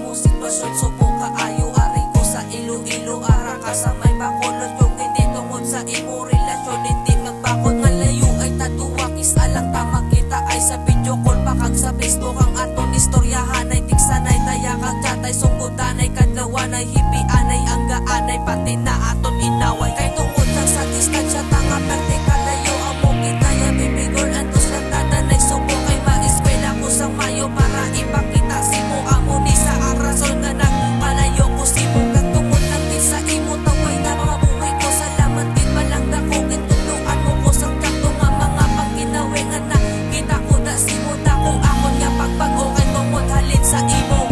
imo sitwasyon subong kaayo ari ko sa Iloilo ara ka sa may bakolod yung hindi tungod sa imo relasyon hindi magbakod nga layo ay tatuwa kis alang tama kita ay sa video call pakag sa Facebook ang aton istoryahan ay tiksanay daya kag chatay sunggutanay kadlawanay hipianay ang gaanay pati na aton inaway kay tungod lang sa distansya tanga perte kalayo amo kitaya bibigol antos lang tatanay subo kay maeskwela ko sang Mayo para ipakita simo amo ni sa arason nga nagpalayo ko simo kag tungod lang din sa imo taway na mga buhay ko salamat din malang dako gituluan mo ko sang takto nga mga panginawe nga na kita ko da simo dako akon nga pagbago kay tungod halin sa imo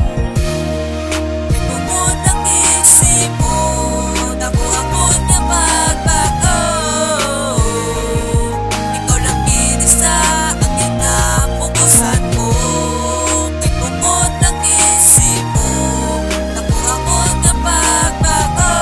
tungod ang isip mo dako akon nga pagbago ikaw lang pinisa ang kinapukusan ko tungod ang isip mo dako akon nga pagbago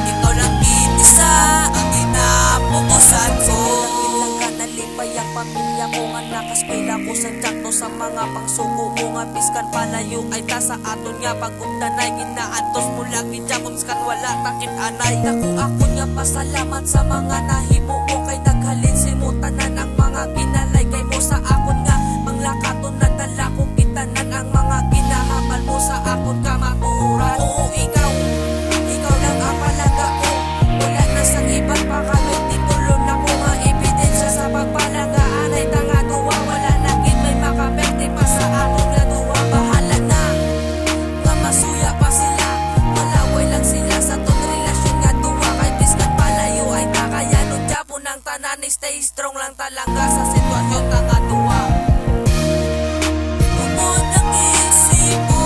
ikaw lang pinisa ang kinapukusan ko ilang ka nalipay ang pamilya ko nga nakaskwela ko sa tsakto sa mga pangsuko ko nga piskan palayo ay ta sa aton nga pagkumdanay ginaantos mo lang gidyakoms kan wala takit anay ako nga pasalamat sa mga nahimo mo kay naghalin simutanan ang mga ginalay kay mo sa akon nga manglakaton na dala ko kitanan ang mga ginahamal mo sa akon ka matuhuran oo ikaw lang ang palaga ko wala na sang iban pakalot titulon na ko nga ebidensya sa pagpalagaan ay tanga duwa wala na gid may makaperte pa sa aton nga duwa bahala na nga masuya pa sila malaway lang sila sa ton relasyon nga duwa kay biskan palayo ay takayanon japon ang tanan stay strong lang talaga sa sitwasyon ka nga duwa tungod ang isip mo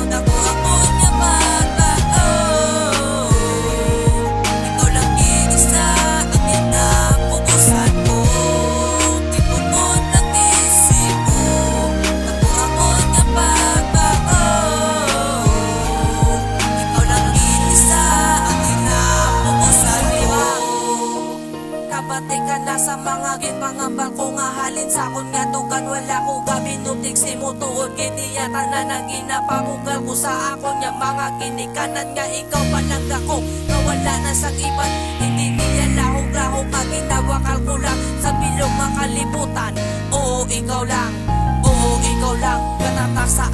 dako akon nga pagbago ikaw lang pinisa ang kinapukusan ko tungod ang isip mo dako akon nga pagbago ikaw lang pinisa ang kinapukusan ko kabati ka na sa mga ginpangamba ko nga halin sa akon nga tugan wala ko gabinutig si mo tuod kini yata na nang ginapamugal ko sa akon nga mga kinikanan nga ikaw palang dako nga wala na sang iban hindi niya lahog-lahog nga ginawakal ko lang sa bilog makalibutan oo ikaw lang katatak sa